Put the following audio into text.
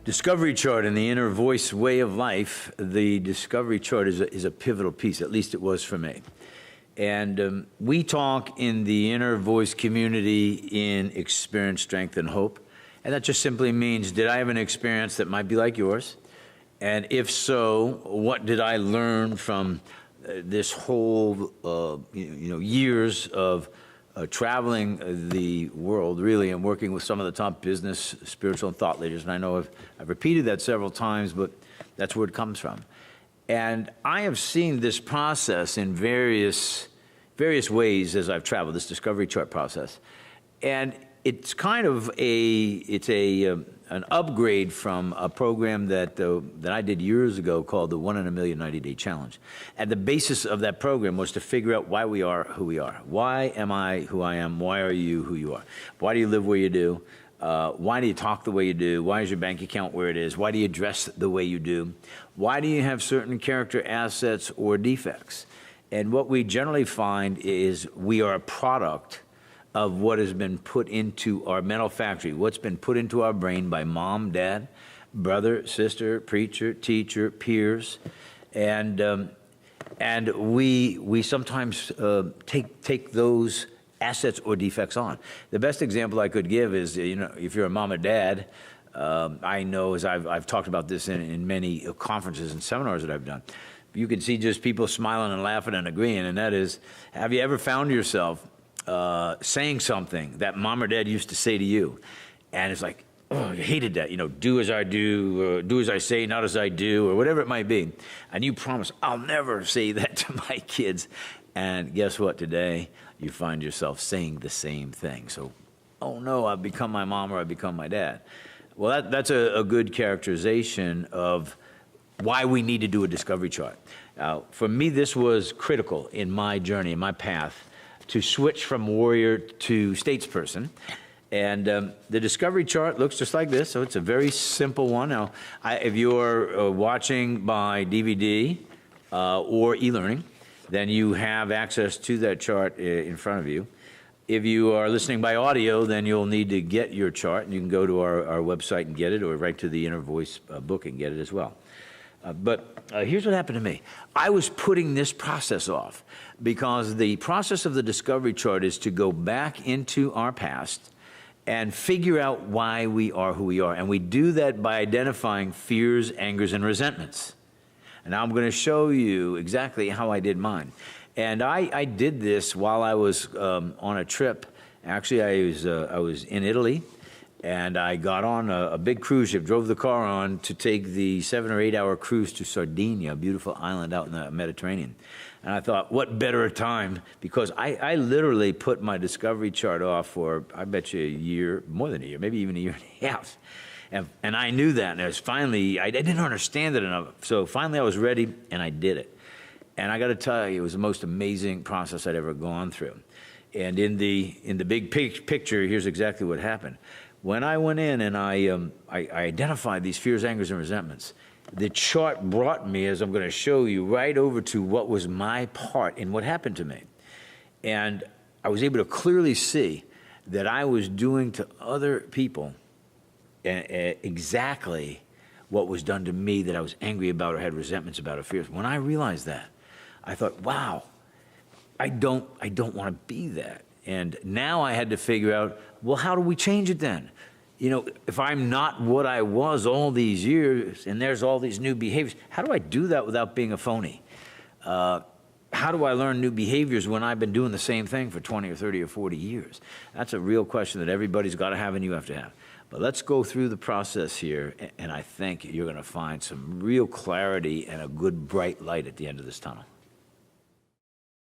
discovery chart in the inner voice way of life, the discovery chart is a pivotal piece, at least it was for me. And we talk in the inner voice community in experience, strength, and hope. And that just simply means, did I have an experience that might be like yours? And if so, what did I learn from this whole years of traveling the world, really, and working with some of the top business, spiritual, and thought leaders. And I know I've repeated that several times, but that's where it comes from. And I have seen this process in various ways as I've traveled, this discovery chart process. And it's kind of an upgrade from a program that I did years ago called the 1 in a Million 90-Day Challenge. And the basis of that program was to figure out why we are who we are. Why am I who I am? Why are you who you are? Why do you live where you do? Why do you talk the way you do? Why is your bank account where it is? Why do you dress the way you do? Why do you have certain character assets or defects? And what we generally find is we are a product of what has been put into our mental factory, what's been put into our brain by mom, dad, brother, sister, preacher, teacher, peers, and we sometimes take those assets or defects on. The best example I could give is, if you're a mom or dad, I know, as I've talked about this in many conferences and seminars that I've done, you can see just people smiling and laughing and agreeing, and that is, have you ever found yourself saying something that mom or dad used to say to you, and it's like, oh, you hated that, do as I do, do as I say, not as I do, or whatever it might be, and you promise, I'll never say that to my kids, and guess what, today, you find yourself saying the same thing. So, oh no, I've become my mom or I've become my dad. Well, that's a good characterization of why we need to do a discovery chart. For me, this was critical in my journey, in my path, to switch from warrior to statesperson. And the discovery chart looks just like this, so it's a very simple one. Now, if you're watching by DVD or e-learning, then you have access to that chart in front of you. If you are listening by audio, then you'll need to get your chart, and you can go to our website and get it, or right to the Inner Voice book and get it as well. But here's what happened to me. I was putting this process off because the process of the discovery chart is to go back into our past and figure out why we are who we are. And we do that by identifying fears, angers, and resentments. And now I'm going to show you exactly how I did mine. And I did this while I was on a trip. Actually, I was in Italy. And I got on a big cruise ship, drove the car on to take the 7 or 8 hour cruise to Sardinia, a beautiful island out in the Mediterranean. And I thought, what better time? Because I literally put my discovery chart off for, I bet you, a year, more than a year, maybe even a year and a half. And I knew that, and it was finally, I didn't understand it enough. So finally I was ready, and I did it. And I got to tell you, it was the most amazing process I'd ever gone through. And in the big picture, here's exactly what happened. When I went in and I identified these fears, angers, and resentments, the chart brought me, as I'm going to show you, right over to what was my part in what happened to me. And I was able to clearly see that I was doing to other people exactly what was done to me that I was angry about or had resentments about or fears. When I realized that, I thought, wow, I don't want to be that. And now I had to figure out, well, how do we change it then? If I'm not what I was all these years and there's all these new behaviors, how do I do that without being a phony? How do I learn new behaviors when I've been doing the same thing for 20 or 30 or 40 years? That's a real question that everybody's got to have and you have to have. But let's go through the process here, and I think you're going to find some real clarity and a good bright light at the end of this tunnel.